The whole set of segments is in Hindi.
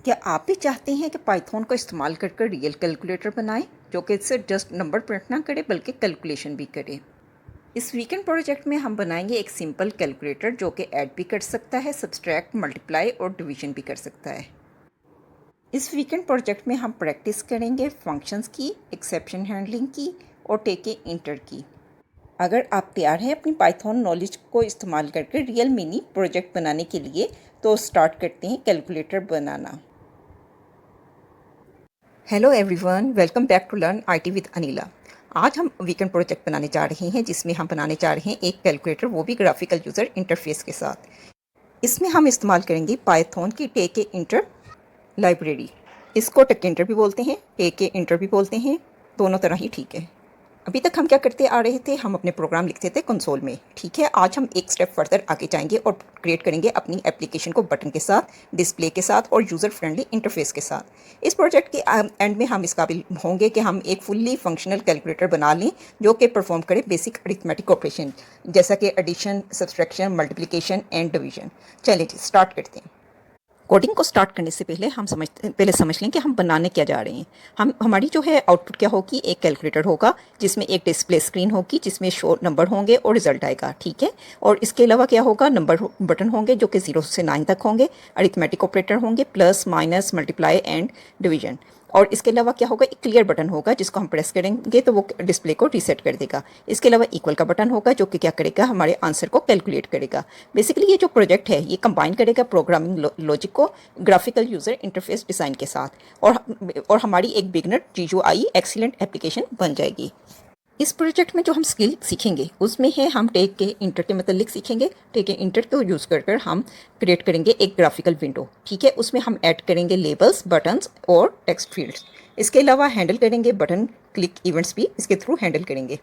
क्या आप भी चाहते हैं कि पाइथन का इस्तेमाल कर रियल कैलकुलेटर बनाएं जो कि सिर्फ जस्ट नंबर प्रिंट ना करे बल्कि कैलकुलेशन भी करे। इस वीकेंड प्रोजेक्ट में हम बनाएंगे एक सिंपल कैलकुलेटर जो कि ऐड भी कर सकता है, सब्सट्रैक्ट, मल्टीप्लाई और डिवीजन भी कर सकता है। इस वीकेंड प्रोजेक्ट में हम प्रैक्टिस करेंगे फंक्शंस की, एक्सेप्शन हैंडलिंग की और टेक ए इंटर की। अगर आप तैयार हैं अपनी पाइथन नॉलेज को इस्तेमाल करके रियल मिनी प्रोजेक्ट बनाने के लिए तो स्टार्ट करते हैं कैलकुलेटर बनाना। Hello everyone, welcome back to Learn IT with Anila. आज हम वीकेंड प्रोजेक्ट बनाने जा रहे हैं जिसमें हम बनाने जा रहे हैं एक कैलकुलेटर, वो भी ग्राफिकल यूज़र इंटरफेस के साथ। इसमें हम इस्तेमाल करेंगे पाइथन की टेक ए इंटर लाइब्रेरी। इसको टेक इंटर भी बोलते हैं, टेक ए इंटर भी बोलते हैं, दोनों तरह ही ठीक है। अभी तक हम क्या करते आ रहे थे, हम अपने प्रोग्राम लिखते थे कंसोल में, ठीक है। आज हम एक स्टेप फर्दर आगे जाएंगे और क्रिएट करेंगे अपनी एप्लीकेशन को बटन के साथ, डिस्प्ले के साथ और यूज़र फ्रेंडली इंटरफेस के साथ। इस प्रोजेक्ट के एंड में हम इस काबिल होंगे कि हम एक फुल्ली फंक्शनल कैलकुलेटर बना लें जो कि परफॉर्म करे बेसिक अरिथमेटिक ऑपरेशन जैसा कि addition, subtraction, multiplication and division. चलिए जी स्टार्ट करते हैं। कोडिंग को स्टार्ट करने से पहले पहले समझ लें कि हम बनाने क्या जा रहे हैं। हमारी जो है आउटपुट क्या होगी, एक कैलकुलेटर होगा जिसमें एक डिस्प्ले स्क्रीन होगी जिसमें शो नंबर होंगे और रिजल्ट आएगा, ठीक है। और इसके अलावा क्या होगा, नंबर बटन होंगे जो कि 0 से 9 तक होंगे, अरिथमेटिक ऑपरेटर होंगे, plus, minus, multiply and division. और इसके अलावा क्या होगा, एक क्लियर बटन होगा जिसको हम प्रेस करेंगे तो वो डिस्प्ले को रीसेट कर देगा। इसके अलावा इक्वल का बटन होगा जो कि क्या करेगा, हमारे आंसर को कैलकुलेट करेगा। बेसिकली ये जो प्रोजेक्ट है ये कंबाइन करेगा प्रोग्रामिंग लॉजिक को ग्राफिकल यूज़र इंटरफेस डिज़ाइन के साथ और हमारी एक बिगनर GUI एक्सीलेंट एप्लीकेशन बन जाएगी। इस प्रोजेक्ट में जो हम स्किल सीखेंगे उसमें है हम टेक के इंटर के मतलब सीखेंगे। टेक के इंटर को यूज़ कर हम क्रिएट करेंगे एक ग्राफिकल विंडो, ठीक है। उसमें हम ऐड करेंगे लेबल्स, बटन्स और टेक्स्ट फील्ड्स। इसके अलावा हैंडल करेंगे बटन क्लिक इवेंट्स भी इसके थ्रू हैंडल करेंगे।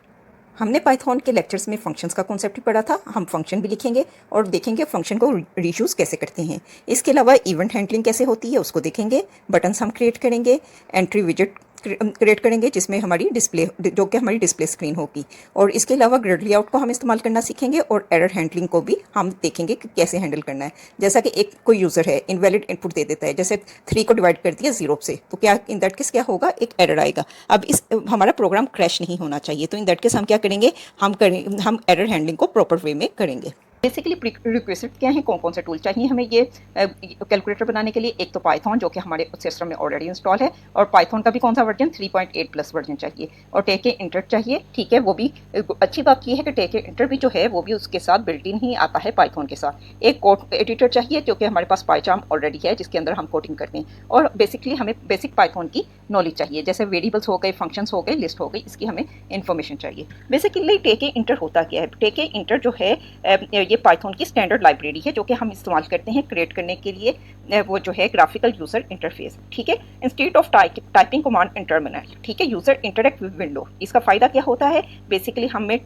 हमने पाइथन के लेक्चर्स में फंक्शंस का कॉन्सेप्ट ही पढ़ा था, हम फंक्शन भी लिखेंगे और देखेंगे फंक्शन को रीयूज़ कैसे करते हैं। इसके अलावा इवेंट हैंडलिंग कैसे होती है उसको देखेंगे। बटन्स हम क्रिएट करेंगे, एंट्री विजेट क्रिएट करेंगे जिसमें हमारी डिस्प्ले जो कि हमारी डिस्प्ले स्क्रीन होगी। और इसके अलावा ग्रिड लेआउट को हम इस्तेमाल करना सीखेंगे और एरर हैंडलिंग को भी हम देखेंगे कि कैसे हैंडल करना है। जैसा कि एक कोई यूज़र है इनवैलिड इनपुट दे देता है, जैसे 3 को डिवाइड कर दिया 0 से, तो क्या इन दैट केस क्या होगा, एक एरर आएगा। अब इस हमारा प्रोग्राम क्रैश नहीं होना चाहिए, तो इन दैट केस हम क्या करेंगे, हम एरर हैंडलिंग को प्रॉपर वे में करेंगे। बेसिकली रिक्वेस्ट क्या है, कौन कौन से टूल चाहिए हमें ये कैलकुलेटर बनाने के लिए। एक तो पाइथन जो कि हमारे सिस्टम में ऑलरेडी इंस्टॉल है, और पाइथन का भी कौन सा वर्जन, 3.8 प्लस वर्जन चाहिए। और टेक ए इंटर चाहिए, ठीक है। वो भी अच्छी बात ये है कि टेक ए इंटर भी जो है वो भी उसके साथ बिल्ट इन ही आता है पाइथन के साथ। एक कोड एडिटर चाहिए जो कि हमारे पास पाइचार्म ऑलरेडी है जिसके अंदर हम कोडिंग करते हैं। और बेसिकली हमें बेसिक पाइथन की नॉलेज चाहिए, जैसे वेरिएबल्स हो गए, फंक्शंस हो गए, लिस्ट हो गई, इसकी हमें इन्फॉर्मेशन चाहिए। बेसिकली टेक ए इंटर होता क्या है, टेक ए इंटर जो है ये पाइथन की स्टैंडर्ड लाइब्रेरी है जो कि हम इस्तेमाल करते हैं क्रिएट करने के लिए वो जो है ग्राफिकल यूजर इंटरफेस, ठीक है। Instead of typing command in terminal, ठीक है, यूजर इंटरेक्ट विद विंडो। इसका फायदा क्या होता है, बेसिकली हमें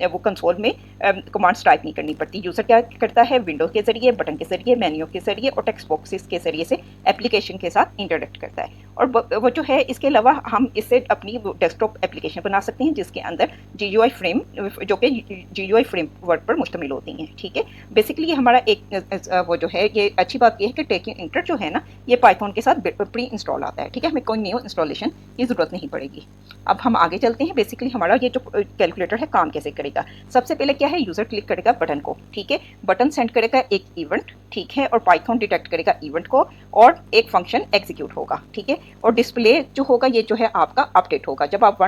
वो कंसोल में कमांड्स टाइप नहीं करनी पड़ती। यूजर क्या करता है, विंडो के जरिए, बटन के जरिए, मेन्यू के जरिए और टेक्स्ट बॉक्सेस के जरिए से एप्लीकेशन के साथ इंटरेक्ट करता है। और वो जो है इसके अलावा हम इससे अपनी डेस्कटॉप एप्लीकेशन बना सकते हैं जिसके अंदर GUI फ्रेम जो कि GUI फ्रेमवर्क पर मुश्तमिल होती हैं, ठीक है। बेसिकली हमारा एक वो जो है, ये अच्छी बात यह है कि टेक इंटर जो है ना ये पाइथन के साथ प्री इंस्टॉल आता है, ठीक है। हमें कोई न्यू इंस्टॉलेशन की ज़रूरत नहीं पड़ेगी। अब हम आगे चलते हैं। बेसिकली हमारा ये जो कैलकुलेटर है काम कैसे करेगा। सबसे पहले क्या है, यूज़र क्लिक करेगा बटन को, ठीक है। बटन सेंड करेगा एक इवेंट, ठीक है, और पाइथन डिटेक्ट करेगा इवेंट को और एक फंक्शन एग्जीक्यूट होगा, ठीक है। और डिस्प्ले जो होगा ये जो है आपका अपडेट होगा जब आप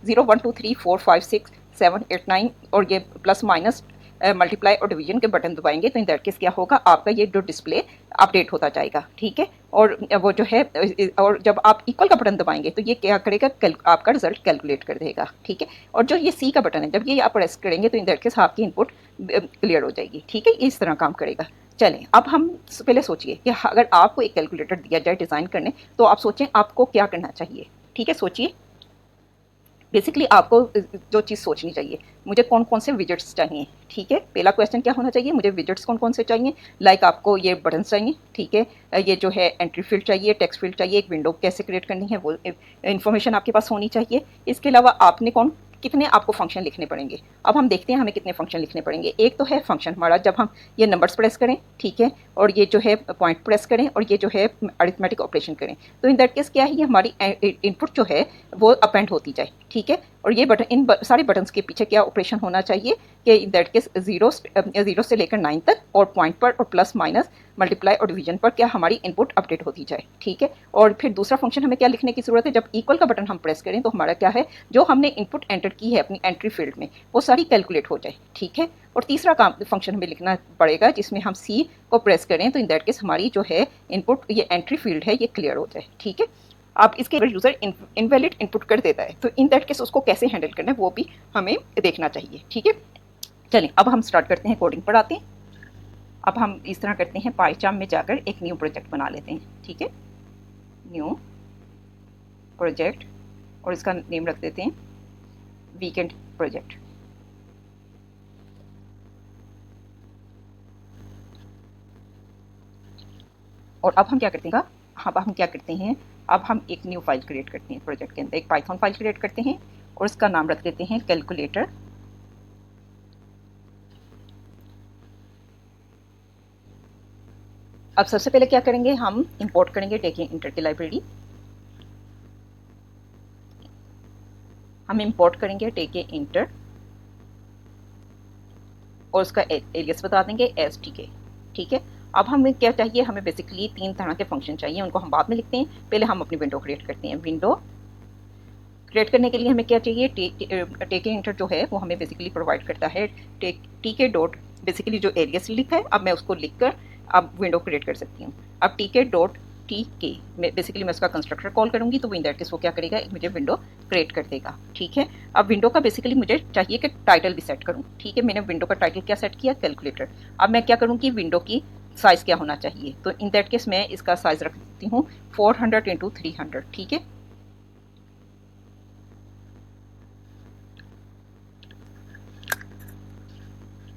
0 1 2 3 4 5 6 7 8 9 और ये प्लस माइनस मल्टीप्लाई और डिवीजन के बटन दबाएंगे तो इन दैट केस क्या होगा, आपका ये जो डिस्प्ले अपडेट होता जाएगा, ठीक है। और वो जो है, और जब आप इक्वल का बटन दबाएंगे तो ये क्या करेगा, आपका रिजल्ट कैलकुलेट कर देगा, ठीक है। और जो ये C का बटन है, जब ये आप प्रेस करेंगे तो इन दैट केस आपकी इनपुट क्लियर हो जाएगी, ठीक है। इस तरह काम करेगा। चलें, अब हम पहले सोचिए कि अगर आपको एक कैलकुलेटर दिया जाए डिज़ाइन करने तो आप सोचें आपको क्या करना चाहिए, ठीक है। सोचिए, बेसिकली आपको जो चीज़ सोचनी चाहिए, मुझे कौन कौन से विजेट्स चाहिए, ठीक है। पहला क्वेश्चन क्या होना चाहिए, मुझे विजेट्स कौन कौन से चाहिए। लाइक आपको ये बटन्स चाहिए, ठीक है, ये जो है एंट्री फील्ड चाहिए, टेक्स्ट फील्ड चाहिए, एक विंडो कैसे क्रिएट करनी है वो इन्फॉर्मेशन आपके पास होनी चाहिए। इसके अलावा आपने कितने आपको फंक्शन लिखने पड़ेंगे। अब हम देखते हैं हमें कितने फंक्शन लिखने पड़ेंगे। एक तो है फंक्शन हमारा जब हम ये नंबर्स प्रेस करें, ठीक है, और ये जो है पॉइंट प्रेस करें और ये जो है अरिथमेटिक ऑपरेशन करें, तो इन दैट केस क्या है, ये हमारी इनपुट जो है वो अपेंड होती जाए, ठीक है। और ये बटन, इन सारे बटन्स के पीछे क्या ऑपरेशन होना चाहिए कि इन दैट केस जीरो से लेकर 9 तक और पॉइंट पर और प्लस माइनस मल्टीप्लाई और डिवीजन पर क्या हमारी इनपुट अपडेट होती जाए, ठीक है। और फिर दूसरा फंक्शन हमें क्या लिखने की जरूरत है, जब इक्वल का बटन हम प्रेस करें तो हमारा क्या है, जो हमने इनपुट एंटर की है अपनी एंट्री फील्ड में वो सारी कैलकुलेट हो जाए, ठीक है। और तीसरा काम फंक्शन हमें लिखना पड़ेगा जिसमें हम सी को प्रेस करें तो इन दैट केस हमारी जो है इनपुट, ये एंट्री फील्ड है, ये क्लियर हो जाए, ठीक है। आप इसके अगर यूज़र इनवैलिड इनपुट कर देता है तो इन दैट केस उसको कैसे हैंडल करना है वो भी हमें देखना चाहिए, ठीक है। चलिए अब हम स्टार्ट करते हैं, कोडिंग पढ़ाते हैं। अब हम इस तरह करते हैं, पाईचार्म में जाकर एक न्यू प्रोजेक्ट बना लेते हैं, ठीक है, न्यू प्रोजेक्ट, और इसका नेम रख देते हैं वीकेंड प्रोजेक्ट। और अब हम क्या करते हैं, अब हम एक न्यू फाइल क्रिएट करते हैं प्रोजेक्ट के अंदर, एक पाइथन फाइल क्रिएट करते हैं और इसका नाम रख देते हैं कैलकुलेटर। अब सबसे पहले क्या करेंगे, हम इंपोर्ट करेंगे टेकिंग इंटर की लाइब्रेरी। हम इंपोर्ट करेंगे टेके इंटर और उसका एलियस बता देंगे एस टी के, ठीक है। अब हमें क्या चाहिए, हमें बेसिकली 3 तरह के फंक्शन चाहिए, उनको हम बाद में लिखते हैं, पहले हम अपनी विंडो क्रिएट करते हैं। विंडो क्रिएट करने के लिए हमें क्या चाहिए, टेके इंटर जो है वो हमें बेसिकली प्रोवाइड करता है टीके डॉट, बेसिकली जो एलियस लिखा है अब मैं उसको लिखकर अब विंडो क्रिएट कर सकती हूँ। अब टीके डॉट टी के बेसिकली मैं उसका कंस्ट्रक्टर कॉल करूँगी तो इन दैट केस वो क्या करेगा, मुझे विंडो क्रिएट कर देगा, ठीक है। अब विंडो का बेसिकली मुझे चाहिए कि टाइटल भी सेट करूँ, ठीक है। मैंने विंडो का टाइटल क्या सेट किया, कैलकुलेटर। अब मैं क्या करूँ कि विंडो की साइज़ क्या होना चाहिए, तो इन दैट केस मैं इसका साइज़ रख देती हूँ 400 × 300, ठीक है।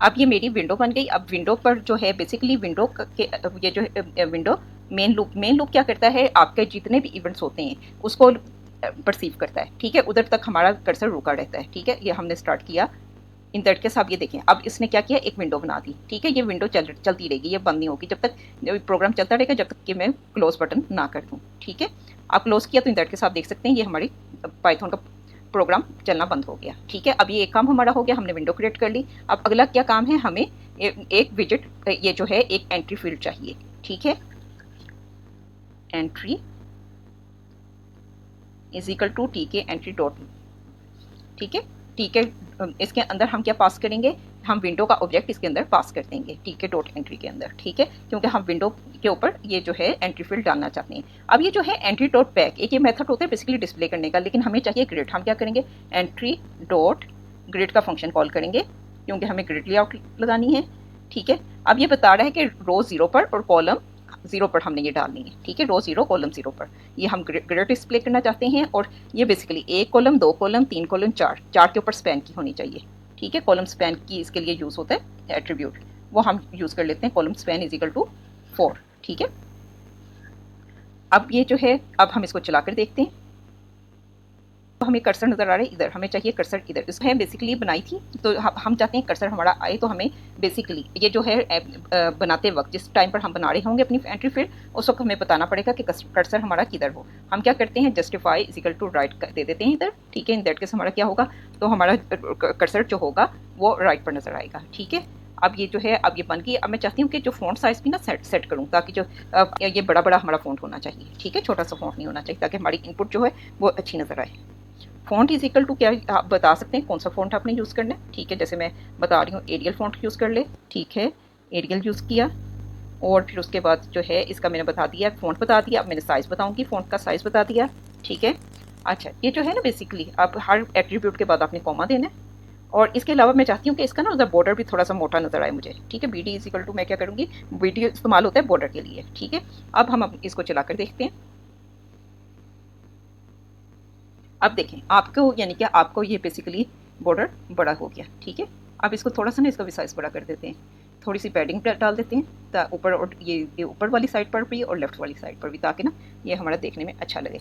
अब ये मेरी विंडो बन गई। अब विंडो पर जो है बेसिकली विंडो के ये जो विंडो मेन लूप क्या करता है, आपके जितने भी इवेंट्स होते हैं उसको परसीव करता है, ठीक है। उधर तक हमारा कर्सर रुका रहता है, ठीक है। ये हमने स्टार्ट किया इन दैट केस। आप ये देखें, अब इसने क्या किया, एक विंडो बना दी, ठीक है। ये विंडो चलती रहेगी, ये बंद नहीं होगी जब तक प्रोग्राम चलता रहेगा, जब तक कि मैं क्लोज बटन ना कर दूँ, ठीक है। आप क्लोज किया तो इन दैट केस आप देख सकते हैं ये हमारी पाइथन का प्रोग्राम चलना बंद हो गया, ठीक है। अब ये एक काम हमारा हो गया, हमने विंडो क्रिएट कर ली। अब अगला क्या काम है, हमें एक विजिट, ये जो है एक एंट्री फील्ड चाहिए, ठीक है। Entry is equal to T K entry dot, ठीक है। टी के इसके अंदर हम क्या पास करेंगे, हम विंडो का ऑब्जेक्ट इसके अंदर पास कर देंगे टी के डॉट एंट्री के अंदर, ठीक है, क्योंकि हम विंडो के ऊपर ये जो है एंट्री फील्ड डालना चाहते हैं। अब ये जो है एंट्री डॉट बैक, एक ये मेथड होता है बेसिकली डिस्प्ले करने का, लेकिन हमें चाहिए ग्रिड। हम क्या करेंगे, एंट्री डॉट ग्रिड का फंक्शन कॉल करेंगे क्योंकि हमें ग्रिड लेआउट लगानी है, ठीक है। अब ये बता रहा है कि रो 0 पर और कॉलम 0 पर हमने ये डालनी है, ठीक है। रो 0 कॉलम 0 पर ये हम ग्रिड डिस्प्ले करना चाहते हैं, और ये बेसिकली 1 कॉलम 2 कॉलम 3 कॉलम 4 के ऊपर स्पैन की होनी चाहिए, ठीक है। कॉलम स्पैन की इसके लिए यूज़ होता है एट्रीब्यूट, वो हम यूज़ कर लेते हैं, column span is equal to 4, ठीक है। अब ये जो है, अब हम इसको चला कर देखते हैं तो हमें कर्सर नज़र आ रहा है इधर, हमें चाहिए कर्सर इधर। इसको है बेसिकली बनाई थी तो हम चाहते हैं कर्सर हमारा आए, तो हमें बेसिकली ये जो है बनाते वक्त जिस टाइम पर हम बना रहे होंगे अपनी एंट्री फील्ड, उस वक्त हमें बताना पड़ेगा कि कर्सर हमारा किधर हो। हम क्या करते हैं, justify is equal to right दे देते हैं इधर, ठीक है। इन दैट केस हमारा क्या होगा, तो हमारा कर्सर जो होगा वो राइट पर नज़र आएगा, ठीक है। अब ये जो है, अब ये बन गई। अब मैं चाहती हूँ कि जो फ़ॉन्ट साइज़ भी ना सेट करूँ, ताकि जो ये बड़ा बड़ा हमारा फ़ॉन्ट होना चाहिए, ठीक है, छोटा सा फ़ॉन्ट नहीं होना चाहिए, ताकि हमारी इनपुट जो है वो अच्छी नज़र आए। फ़ॉन्ट इज इक्वल टू क्या, आप बता सकते हैं कौन सा फ़ॉन्ट आपने यूज़ करना है, ठीक है। जैसे मैं बता रही हूँ एरियल फ़ॉन्ट यूज़ कर ले, ठीक है, एरियल यूज़ किया। और फिर उसके बाद जो है इसका मैंने बता दिया, फ़ॉन्ट बता दिया। अब मैंने साइज़ बताऊँगी, फ़ॉन्ट का साइज़ बता दिया, ठीक है। अच्छा, ये जो है ना बेसिकली आप हर एट्रीब्यूट के बाद आपने कॉमा देना है, और इसके अलावा मैं चाहती हूँ कि इसका ना उधर बॉर्डर भी थोड़ा सा मोटा नज़र आए मुझे, ठीक है। B D is equal to मैं क्या करूँगी, बी डी इस्तेमाल होता है बॉर्डर के लिए, ठीक है। अब हम इसको चला कर देखते हैं। अब देखें, आपको यानी कि आपको ये बेसिकली बॉर्डर बड़ा हो गया, ठीक है। अब इसको थोड़ा सा ना इसका भी साइज़ बड़ा कर देते हैं, थोड़ी सी पैडिंग डाल देते हैं ऊपर, और ये ऊपर वाली साइड पर भी और लेफ्ट वाली साइड पर भी, ताकि ना ये हमारा देखने में अच्छा लगे।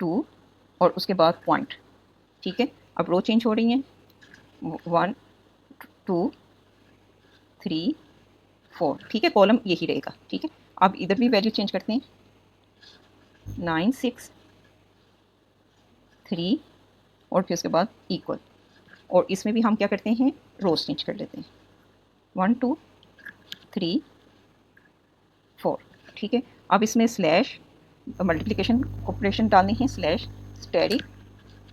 2 और उसके बाद पॉइंट, ठीक है। अब रो चेंज हो रही हैं, 1 2 3 4, ठीक है। कॉलम यही रहेगा, ठीक है। अब इधर भी वैल्यू चेंज करते हैं, 9 6 3 और फिर उसके बाद इक्वल, और इसमें भी हम क्या करते हैं, रोज चेंज कर लेते हैं, 1 2 3 4, ठीक है। अब इसमें स्लैश मल्टीप्लिकेशन ऑपरेशन डालने हैं, स्लैश स्टेरिक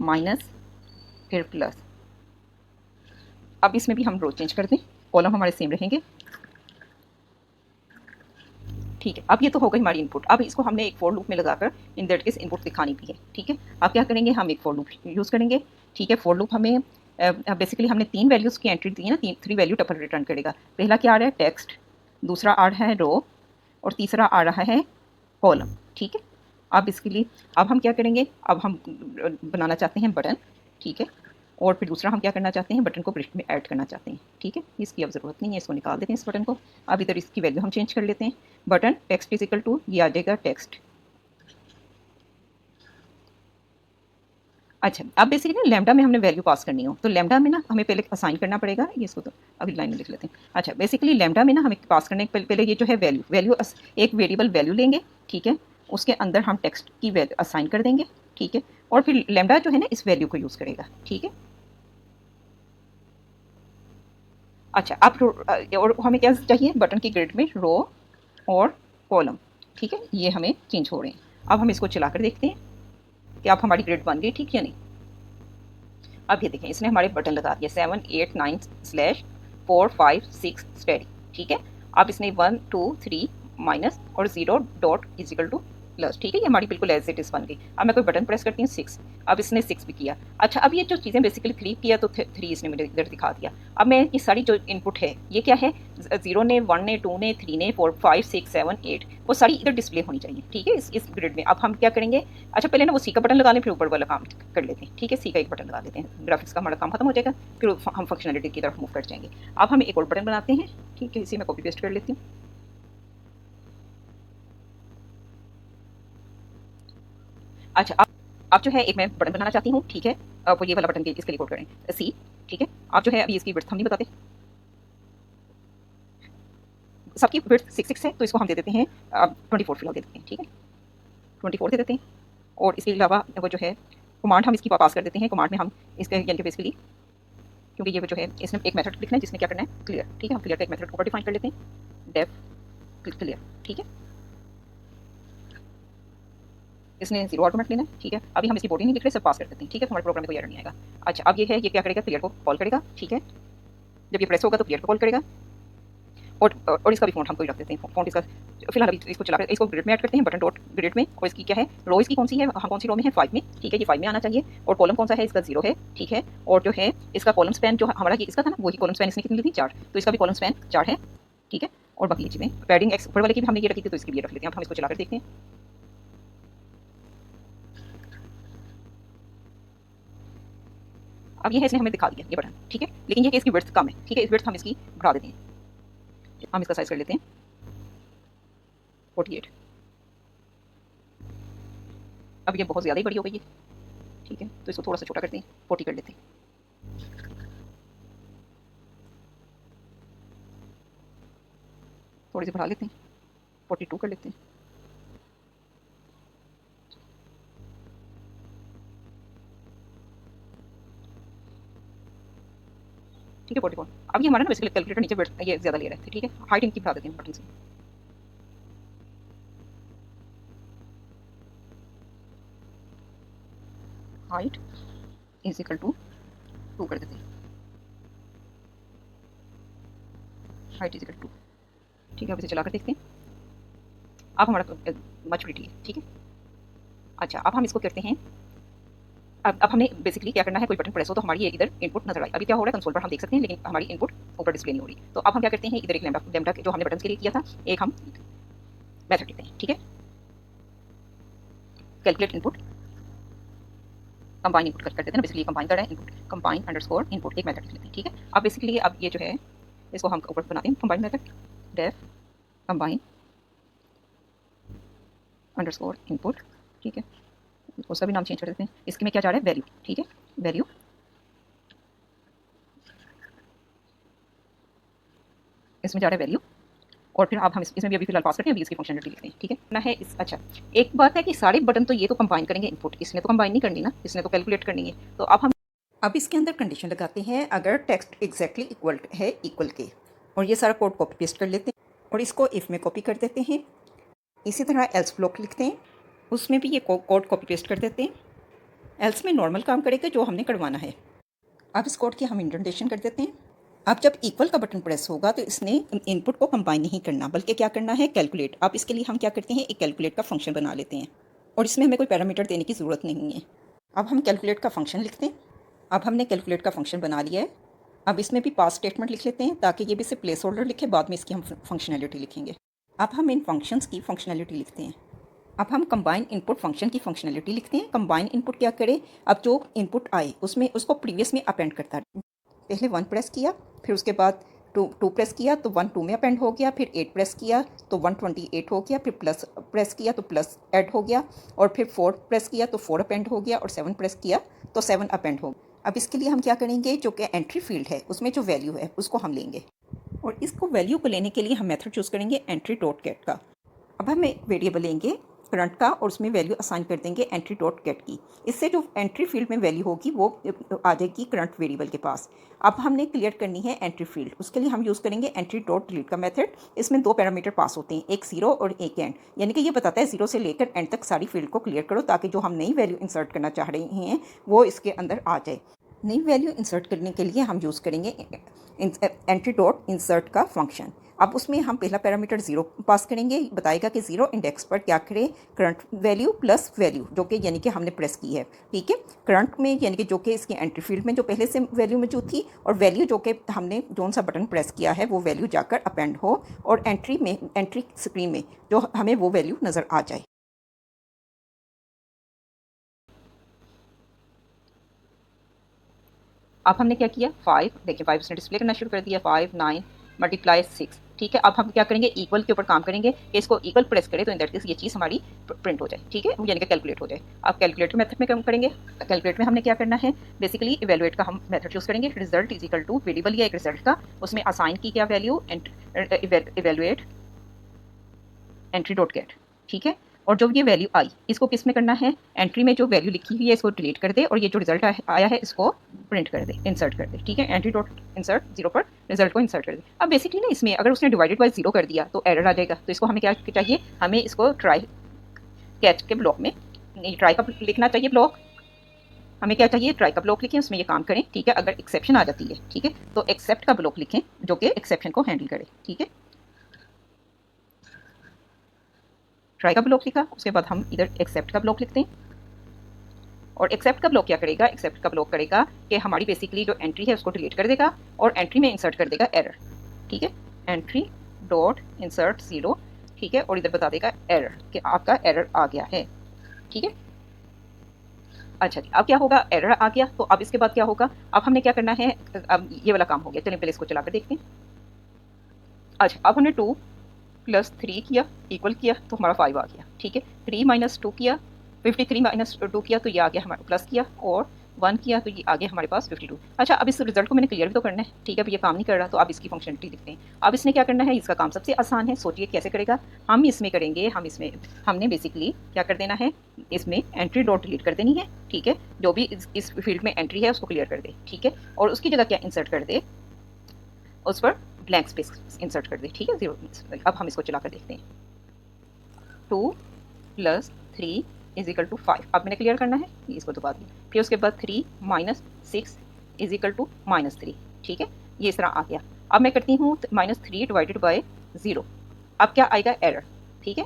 माइनस फिर प्लस। अब इसमें भी हम रोज चेंज कर दें, कॉलम हमारे सेम रहेंगे, ठीक है। अब ये तो हो गई हमारी इनपुट। अब इसको हमने एक फॉर लूप में लगाकर इन दैट केस इनपुट दिखानी भी है, ठीक है। अब क्या करेंगे, हम एक फॉर लूप यूज़ करेंगे, ठीक है। फॉर लूप हमें बेसिकली हमने 3 वैल्यूज़ की एंट्री दी है ना, 3 वैल्यू टपल रिटर्न करेगा। पहला क्या आ रहा है, टेक्स्ट, दूसरा आ रहा है रो, और तीसरा आ रहा है कॉलम, ठीक है। अब इसके लिए अब हम क्या करेंगे, अब हम बनाना चाहते हैं बटन, ठीक है। और फिर दूसरा हम क्या करना चाहते हैं, बटन को पृष्ठ में ऐड करना चाहते हैं, ठीक है। इसकी अब ज़रूरत नहीं है, इसको निकाल देते हैं इस बटन को। अब इधर इसकी वैल्यू हम चेंज कर लेते हैं, button text is equal to, ये आ जाएगा टेक्स्ट। अच्छा, अब बेसिकली ना लैम्डा में हमने वैल्यू पास करनी हो तो लैम्डा में ना हमें पहले असाइन करना पड़ेगा, ये इसको तो अगली लाइन में लिख लेते हैं। अच्छा, बेसिकली लैम्डा में ना हमें पास करने के पहले ये जो है वैल्यू एक वेरिएबल वैल्यू लेंगे, ठीक है। उसके अंदर हम टेक्स्ट की वैल्यू असाइन कर देंगे, ठीक है। और फिर लैम्डा जो है ना इस वैल्यू को यूज़ करेगा, ठीक है। अच्छा, अब और हमें क्या चाहिए, बटन की ग्रिड में रो और कॉलम, ठीक है। ये हमें चेंज हो रहे हैं। अब हम इसको चला कर देखते हैं कि अब हमारी ग्रिड बन गई, ठीक या नहीं। अब ये देखें, इसने हमारे बटन लगा दिए 7 8 9 स्लैश 4 5 6 स्टेडी, ठीक है। अब इसने 1 2 3 माइनस और 0 डॉट इजिकल टू प्लस, ठीक है। ये हमारी बिल्कुल एज इट इज बन गई। अब मैं कोई बटन प्रेस करती हूँ 6, अब इसने 6 भी किया। अच्छा, अब ये जो चीज़ें बेसिकली 3 किया तो 3 इसने मुझे इधर दिखा दिया। अब मैं ये सारी जो इनपुट है ये क्या है, 0 ने 1 ने 2 ने 3 ने 4 5 6 7 8 वो सारी इधर डिस्प्ले होनी चाहिए, ठीक है, इस ग्रिड में। अब हम क्या करेंगे, अच्छा पहले ना वो सी का बटन लगा लें, फिर ऊपर वाला काम कर लेते हैं, ठीक है। सी का एक बटन लगा लेते हैं, ग्राफिक्स का हमारा काम खत्म हो जाएगा, फिर हम फंक्शनलिटी की तरफ मूव कर जाएंगे। अब हम एक और बटन बनाते हैं, ठीक है, इसी में कॉपी पेस्ट कर लेती हूँ। अच्छा, अब जो है एक मैं बटन बनाना चाहती हूँ, ठीक है। अब ये वाला बटन के इसके लिए कोड करें सी, ठीक है। अब जो है अभी इसकी विड्थ हम नहीं बताते, सबकी विड्थ 6 है तो इसको हम दे देते हैं 24 फिलहाल दे देते हैं, ठीक है। 24 दे देते हैं। और इसके अलावा वो जो है कमांड हम इसकी पास कर देते हैं, कमांड में हम इसके यानी कि बेसिकली क्योंकि ये जो है इसमें एक मेथड लिखना है जिसमें क्या करना है, क्लियर, ठीक है। हम क्लियर का एक मेथड ऊपर डिफाइन कर लेते हैं, डेफ क्लियर, ठीक है। इसने 0 आर्गुमेंट लेना है, ठीक है। अभी हम इसकी बॉडी नहीं लिख रहे, सब पास कर देते हैं, ठीक है। तो हमारे प्रोग्राम में कोई एरर नहीं आएगा। अच्छा, अब ये है, ये क्या करेगा, क्लियर को कॉल करेगा, ठीक है। जब ये प्रेस होगा तो क्लियर को कॉल करेगा, और इसका भी फॉन्ट हम कोई रख देते हैं, फॉन्ट इसका फिलहाल अभी इसको चला कर इसको ग्रिड में ऐड करते हैं, बटन डॉट ग्रिड में। और इसकी क्या है, रो इसकी कौन सी है, हम कौन सी रो में है, 5 में, ठीक है। ये 5 में आना चाहिए। और कॉलम कौन सा है, इसका 0 है, ठीक है। और जो है इसका कॉलम स्पैन जो हमारा इसका था ना, वही कॉलम स्पैन इसने कितनी ली थी, 4, तो इसका भी कॉलम स्पैन 4 है, ठीक है। और बाकी ये चीज़ें पैडिंग एक्स ऊपर वाले की भी हमने ये रखी थी तो इसकी भी रख लेते हैं। अब हम इसको चला कर देखते हैं। अब ये है, इसने हमें दिखा दिया ये बटन, ठीक है। लेकिन ये कि इसकी विड्थ कम है, ठीक है। इस विड्थ हम इसकी बढ़ा देते हैं, हम इसका साइज कर लेते हैं 48। अब ये बहुत ज़्यादा ही बड़ी हो गई है, ठीक है। तो इसको थोड़ा सा छोटा करते हैं, 40 कर लेते हैं। थोड़ी सी बढ़ा लेते हैं, 42 कर लेते हैं। ठीक है, 44। अब ये हमारा ना बेसिकली कैलकुलेटर नीचे ये ज़्यादा ले रहे थे, ठीक है। हाइट इनकी बढ़ा देते हैं बटन से, हाइट इज इक्वल टू 2 कर देते हैं, हाइट इज इक्वल टू 2, ठीक है। अब इसे चला कर देखते हैं। अब हमारा मैच्योरिटी है, ठीक है। अच्छा, अब हम इसको करते हैं, अब हमें बेसिकली क्या करना है, कोई बटन प्रेस हो तो हमारी ये इधर इनपुट नजर आई। अभी क्या हो रहा है, कंसोल पर हम देख सकते हैं लेकिन हमारी इनपुट ऊपर डिस्प्ले नहीं हो रही। तो अब हम क्या करते हैं, इधर एक लैम्डा जो हमने बटन के लिए किया था, एक हम मेथड लिखते हैं, ठीक है। कैलकुलेट इनपुट, कंबाइन इनपुट कर देते हैं ना, बेसिकली कंबाइन कर रहे हैं, इनपुट कंबाइन अंडरस्कोर इनपुट, एक मेथड लिख लेते हैं, ठीक है। अब बेसिकली अब ये जो है इसको हम ऊपर बनाते हैं, combine method def combine underscore input, ठीक है। उसका भी नाम चेंज कर देते हैं। इसके में क्या जा रहा है, वैल्यू, ठीक है, वैल्यू, इसमें जा रहा है वैल्यू, और फिर अब हम इसमें भी अभी फिलहाल पास करते हैं, अभी इसकी फंक्शनलिटी लिखते हैं, ठीक है ना है इस। अच्छा, एक बात है कि सारे बटन तो ये तो कंबाइन करेंगे इनपुट, इसने तो कंबाइन नहीं करनी ना, इसने तो कैलकुलेट करनी है। तो अब इसके अंदर कंडीशन लगाते हैं, अगर टेक्स्ट एग्जैक्टली इक्वल है इक्वल के, और ये सारा कोड कॉपी पेस्ट कर लेते हैं और इसको इफ़ में कॉपी कर देते हैं। इसी तरह एल्स ब्लॉक लिखते हैं, उसमें भी ये कोड कॉपी पेस्ट कर देते हैं। एल्स में नॉर्मल काम करेगा जो हमने करवाना है। अब इस कोड की हम इंडेंटेशन कर देते हैं। अब जब इक्वल का बटन प्रेस होगा तो इसने इनपुट को कंबाइन नहीं करना, बल्कि क्या करना है, कैलकुलेट। अब इसके लिए हम क्या करते हैं, एक कैलकुलेट का फंक्शन बना लेते हैं, और इसमें हमें कोई पैरामीटर देने की ज़रूरत नहीं है। अब हम कैलकुलेट का फंक्शन लिखते हैं। अब हमने कैलकुलेट का फंक्शन बना लिया है। अब इसमें भी पास स्टेटमेंट लिख लेते हैं, ताकि ये भी सिर्फ प्लेस होल्डर लिखे, बाद में इसकी हम फंक्शनैलिटी लिखेंगे। अब हम इन फंक्शंस की फंक्शनैलिटी लिखते हैं। अब हम कंबाइन इनपुट फंक्शन की फंक्शनैलिटी लिखते हैं। कंबाइन इनपुट क्या करे, अब जो इनपुट आए उसमें उसको प्रीवियस में अपेंड करता है। पहले 1 प्रेस किया, फिर उसके बाद 2 प्रेस किया तो 1 2 में अपेंड हो गया, फिर 8 प्रेस किया तो 128 हो गया, फिर प्लस प्रेस किया तो प्लस ऐड हो गया, और फिर 4 प्रेस किया तो 4 अपेंड हो गया, और 7 प्रेस किया तो 7 अपेंड हो गया। अब इसके लिए हम क्या करेंगे, जो कि एंट्री फील्ड है उसमें जो वैल्यू है उसको हम लेंगे, और इसको वैल्यू को लेने के लिए हम मेथड चूज़ करेंगे एंट्री डॉट गेट का। अब हम एक वेरिएबल लेंगे करंट का, और उसमें वैल्यू असाइन कर देंगे एंट्री डॉट गेट की। इससे जो एंट्री फील्ड में वैल्यू होगी वो आ जाएगी करंट वेरिएबल के पास। अब हमने क्लियर करनी है एंट्री फील्ड, उसके लिए हम यूज़ करेंगे एंट्री डॉट डिलीट का मेथड। इसमें 2 पैरामीटर पास होते हैं, एक 0 और एक एंड, यानी कि ये बताता है 0 से लेकर एंड तक सारी फील्ड को क्लियर करो, ताकि जो हम नई वैल्यू इंसर्ट करना चाह रहे हैं वो इसके अंदर आ जाए। नई वैल्यू इंसर्ट करने के लिए हम यूज़ करेंगे एंट्री डॉट इंसर्ट का फंक्शन। अब उसमें हम पहला पैरामीटर 0 पास करेंगे, बताएगा कि 0 इंडेक्स पर क्या करें, करंट वैल्यू प्लस वैल्यू, जो कि यानी कि हमने प्रेस की है, ठीक है, करंट में, यानी कि जो कि इसकी एंट्री फील्ड में जो पहले से वैल्यू मौजूद थी, और वैल्यू जो कि हमने जोन सा बटन प्रेस किया है वो वैल्यू जाकर अपेंड हो, और एंट्री में, एंट्री स्क्रीन में जो हमें वो वैल्यू नज़र आ जाए। अब हमने क्या किया, 5, देखिए 5 उसने डिस्प्ले करना शुरू कर दिया, 5 9 मल्टीप्लाई 6, ठीक है। अब हम क्या करेंगे, इक्वल के ऊपर काम करेंगे कि इसको इक्वल प्रेस करें तो इन दैट केस ये चीज़ हमारी प्रिंट हो जाए, ठीक है, यानी कि कैलकुलेट हो जाए। अब कैलकुलेटर मेथड में काम करेंगे। कैलकुलेट में हमने क्या करना है, बेसिकली इवेलुएट का हम मेथड चूज़ करेंगे। Result is equal two variable या एक रिजल्ट का, उसमें असाइन की क्या value, evaluate entry dot gate, ठीक है। और जब ये वैल्यू आई, इसको किस में करना है, एंट्री में जो वैल्यू लिखी हुई है इसको डिलीट कर दे, और ये जो रिजल्ट आया है इसको प्रिंट कर दे, इंसर्ट कर दे, ठीक है। एंट्री डॉट इंसर्ट 0 पर रिजल्ट को इंसर्ट कर दे। अब बेसिकली ना इसमें अगर उसने डिवाइडेड बाय 0 कर दिया तो एरर आ जाएगा, तो इसको हमें क्या चाहिए, हमें इसको ट्राई कैच के ब्लॉक में, नहीं ट्राई का लिखना चाहिए ब्लॉक, हमें क्या चाहिए, ट्राई का ब्लॉक लिखें, उसमें ये काम करें, ठीक है। अगर एक्सेप्शन आ जाती है, ठीक है, तो एक्सेप्ट का ब्लॉक लिखें जो कि एक्सेप्शन को हैंडल करे, ठीक है। ट्राई का ब्लॉक लिखा, उसके बाद हम इधर एक्सेप्ट का ब्लॉक लिखते हैं। और एक्सेप्ट का ब्लॉक क्या करेगा, एक्सेप्ट का ब्लॉक करेगा कि हमारी बेसिकली जो एंट्री है उसको डिलीट कर देगा, और एंट्री में इंसर्ट कर देगा एरर, ठीक है, एंट्री डॉट इंसर्ट 0, ठीक है, और इधर बता देगा एरर कि आपका एरर आ गया है, ठीक है। अच्छा जी, अब क्या होगा, एरर आ गया, तो अब इसके बाद क्या होगा, अब हमने क्या करना है, अब ये वाला काम हो गया, चलिए पहले इसको चला कर देखते हैं। अच्छा, अब हमने 2 प्लस 3 किया, इक्वल किया तो हमारा 5 आ गया, ठीक है। 3 माइनस 2 किया, 53 माइनस 2 किया तो ये आ गया हमारा, प्लस किया और 1 किया तो ये आ गया हमारे पास 52। अच्छा, अब इस रिजल्ट को मैंने क्लियर भी तो करना है, ठीक है, अब ये काम नहीं कर रहा, तो अब इसकी फंक्शनलिटी देखते हैं। अब इसने क्या करना है, इसका काम सबसे आसान है, सोचिए कैसे करेगा। हम इसमें करेंगे, हमने बेसिकली क्या कर देना है, इसमें एंट्री डॉट डिलीट कर देनी है, ठीक है, जो भी इस फील्ड में एंट्री है उसको क्लियर कर दे, ठीक है, और उसकी जगह क्या इंसर्ट कर दे, उस पर ब्लैंक स्पेस इंसर्ट कर दे, ठीक है, 0। अब हम इसको चला कर देखते हैं। 2 प्लस 3 इज इक्वल टू 5, अब मैंने क्लियर करना है, इसको दबा दिया, फिर उसके बाद 3 माइनस 6 इज इक्वल टू -3, ठीक है, ये इस तरह आ गया। अब मैं करती हूँ -3 डिवाइडेड बाय 0, अब क्या आएगा, एरर, ठीक है।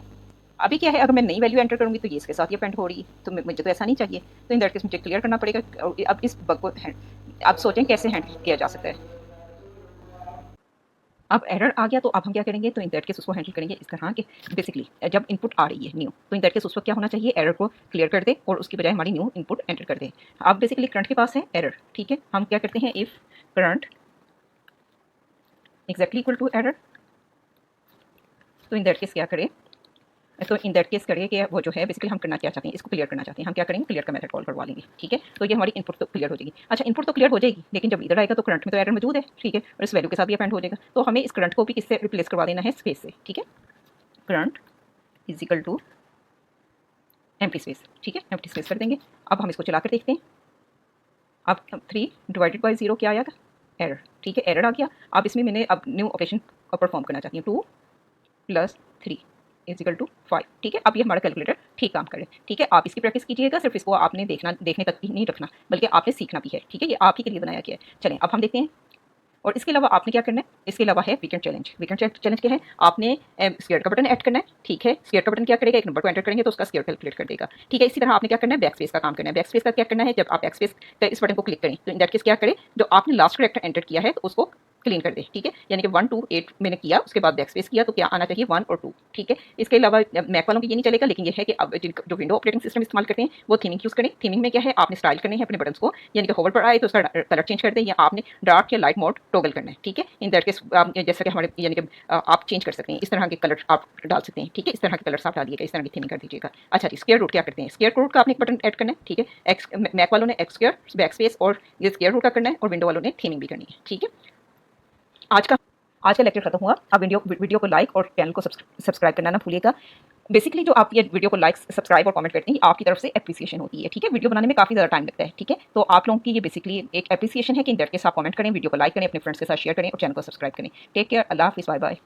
अभी क्या है, अगर मैं नई वैल्यू एंटर करूँगी तो ये इसके साथ ये पेंट हो रही है, तो मुझे तो ऐसा नहीं चाहिए, तो इन दैट केस मुझे क्लियर करना पड़ेगा। और अब इस बग को आप सोचें कैसे हैंडल किया जा सकता है। अब एरर आ गया तो अब हम क्या करेंगे, तो इन दैट केस उसको हैंडल करेंगे इस तरह कि बेसिकली जब इनपुट आ रही है न्यू, तो इन दैट केस उस वक्त क्या होना चाहिए, एरर को क्लियर कर दे और उसकी बजाय हमारी न्यू इनपुट एंटर कर दे। अब बेसिकली करंट के पास है एरर, ठीक है, हम क्या करते हैं, if current exactly equal to error, तो इन दैट केस क्या करें, तो इन दैट केस करिए कि वो जो है बेसिकली हम करना क्या चाहते हैं, इसको क्लियर करना चाहते हैं। हम क्या करेंगे, क्लियर का मेथड कॉल करवा लेंगे। ठीक है, तो ये हमारी इनपुट तो क्लियर हो जाएगी। अच्छा, इनपुट तो क्लियर हो जाएगी, लेकिन जब इधर आएगा तो करंट में तो एरर मौजूद है। ठीक है, और इस वैल्यू के साथ भी अपेंड हो जाएगा। तो हमें इस करंट को भी किससे रिप्लेस करवा देना है, स्पेस से। ठीक है, current is equal to empty space. ठीक है, एम्प्टी स्पेस कर देंगे। अब हम इसको चला कर देखते हैं। अब 3 डिवाइडेड बाई 0 क्या आएगा, एरर। ठीक है, एरर आ गया। अब इसमें मैंने अब न्यू ऑपरेशन को परफॉर्म करना चाहती हूँ। 2 + 3 इज इक्वल टू 5। ठीक है, अब ये हमारा कैलकुलेटर ठीक काम करे। ठीक है, आप इसकी प्रैक्टिस कीजिएगा। सिर्फ इसको आपने देखने तक ही नहीं रखना, बल्कि आपने सीखना भी है। ठीक है, ये आप ही के लिए बनाया गया है। चलें, अब हम देखते हैं। और इसके अलावा आपने क्या करना है, इसके अलावा है वीकेंड चैलेंज। वीकेंड चैलेंज क्या है, आपने स्क्वायर का बटन ऐड करना है। ठीक है, स्क्वायर का बटन क्या करेगा, एक नंबर को एंटर करेंगे तो उसका स्क्वायर कैलकुलेट कर देगा। ठीक है, इसी तरह आपने क्या करना है, बैक स्पेस का काम करना है। बैक स्पेस का क्या करना है, जब आप बैक स्पेस पे इस बटन को क्लिक करें तो इन दैट केस क्या करें, जो आपने लास्ट करेक्टर एंटर किया है तो उसको क्लीन कर दे। ठीक है, यानी कि 1 2 8 मैंने किया, उसके बाद बैक स्पेस किया तो क्या आना चाहिए, 1 और 2। ठीक है, इसके अलावा मैक वालों को ये नहीं चलेगा, लेकिन ये है कि अब जो विंडो ऑपरेटिंग सिस्टम इस्तेमाल करते हैं वो थीमिंग यूज़ करें। थीमिंग में क्या है, आपने स्टाइल करने हैं अपने बटन्स को, यानी कि होवर पर आए तो उसका कलर चेंज कर दें, या आपने डार्क या लाइट मोड टॉगल करना है। ठीक है, इन दैट केस जैसा कि हमारे यानी कि आप चेंज कर सकते हैं, इस तरह के कलर आप डाल सकते हैं। ठीक है, इस तरह के कलर्स आप डालिएगा, इस तरह की थीमिंग कर दीजिएगा। अच्छा जी, स्क्वायर रूट क्या करते हैं, स्क्वायर रूट का आपने एक बटन ऐड करना है। ठीक है, एक्स मैक वालों ने एक्स स्क्वायर बैक स्पेस और ये स्क्वायर रूट का करना है, और विंडो वालों ने थीमिंग भी करनी है। ठीक है, आज का लेक्चर खत्म हुआ। अब वीडियो को लाइक और चैनल को सब्सक्राइब करना ना भूलिएगा। बेसिकली जो आप ये वीडियो को लाइक, सब्सक्राइब और कमेंट करते हैं, आपकी तरफ से एप्रिसिएशन होती है। ठीक है, वीडियो बनाने में काफ़ी ज़्यादा टाइम लगता है। ठीक है, तो आप लोगों की ये बेसिकली एक एप्रिसिएशन है कि इन दैट केस आप कमेंट करें, वीडियो को लाइक करें, अपने फ्रेंड्स के साथ शेयर करें और चैनल को सब्सक्राइब करें। टेक केयर, अल्लाह हाफिज़, बाय बाय।